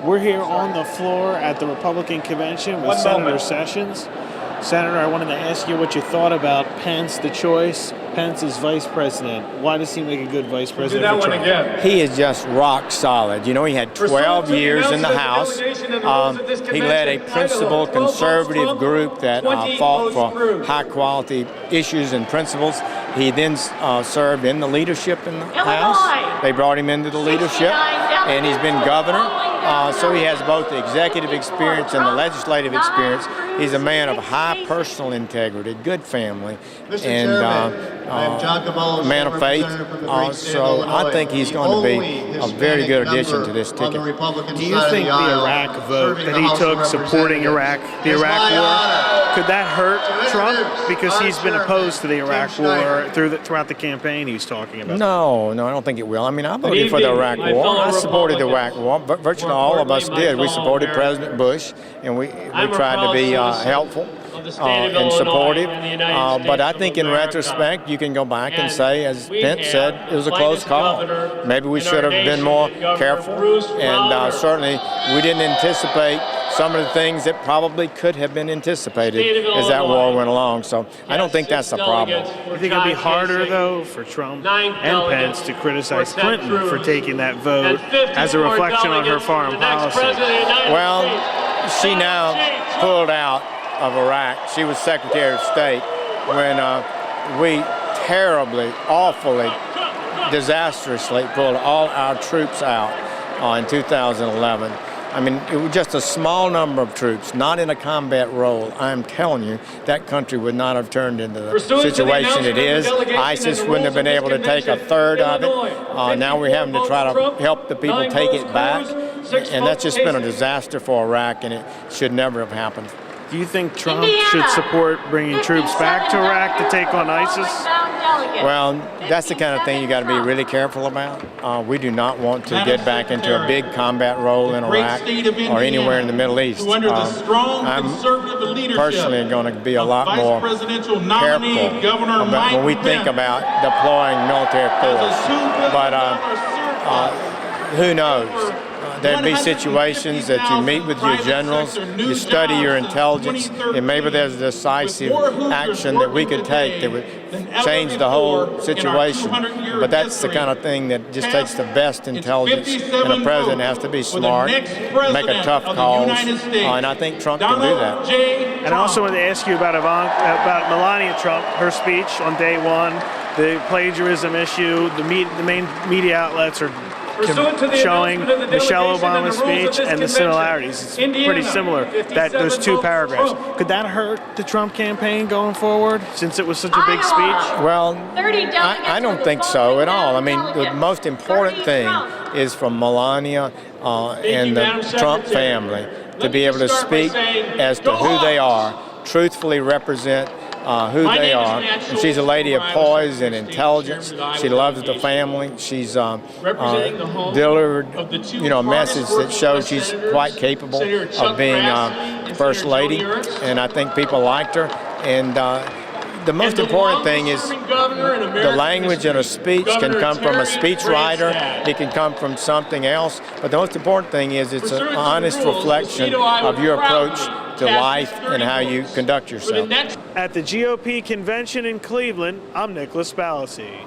We're here on the floor at the Republican convention with Senator Sessions. Senator, I wanted to ask you what you thought about Pence, the choice. Pence is vice president. Why does he make a good vice president for Trump? He is just rock solid. You know, he had 12 years in the House. He led a principled conservative group that fought for high-quality issues and principles. He then served in the leadership in the House. They brought him into the leadership, and he's been governor. So he has both the executive experience and the legislative experience. He's a man of high personal integrity, good family, and a man of faith. So I think he's going to be a very good addition to this ticket. Do you think the Iraq vote that he took supporting Iraq, the Iraq war, could that hurt Trump? Because he's been opposed to the Iraq war throughout the campaign he was talking about. No, I don't think it will. I mean, I voted for the Iraq war. I supported the Iraq war. Virtually all of us did. We supported President Bush, and we tried to be helpful and supportive. But I think in retrospect, you can go back and say, as Pence said, it was a close call. Maybe we should have been more careful. And certainly, we didn't anticipate some of the things that probably could have been anticipated as that war went along. So I don't think that's a problem. You think it'll be harder, though, for Trump and Pence to criticize Clinton for taking that vote as a reflection on her foreign policy? Well, she now pulled out of Iraq. She was Secretary of State when we terribly, awfully, disastrously pulled all our troops out in 2011. I mean, it was just a small number of troops, not in a combat role. I'm telling you, that country would not have turned into the situation it is. ISIS wouldn't have been able to take a third of it. Now we're having to try to help the people take it back. And that's just been a disaster for Iraq, and it should never have happened. Do you think Trump should support bringing troops back to Iraq to take on ISIS? Well, that's the kind of thing you got to be really careful about. We do not want to get back into a big combat role in Iraq or anywhere in the Middle East. I'm personally going to be a lot more careful about when we think about deploying military force. But who knows? There'd be situations that you meet with your generals, you study your intelligence, and maybe there's a decisive action that we could take that would change the whole situation. But that's the kind of thing that just takes the best intelligence, and a president has to be smart, make a tough calls, and I think Trump can do that. And I also wanted to ask you about Melania Trump, her speech on day one, the plagiarism issue. The main media outlets are showing Michelle Obama's speech and the similarities. It's pretty similar, those two paragraphs. Could that hurt the Trump campaign going forward, since it was such a big speech? Well, I don't think so at all. I mean, the most important thing is for Melania and the Trump family to be able to speak as to who they are, truthfully represent who they are. And she's a lady of poise and intelligence. She loves the family. She's delivered, a message that shows she's quite capable of being First Lady. And I think people liked her. And the most important thing is the language in a speech can come from a speechwriter. It can come from something else. But the most important thing is it's an honest reflection of your approach to life and how you conduct yourself. At the GOP convention in Cleveland, I'm Nicholas Balassi.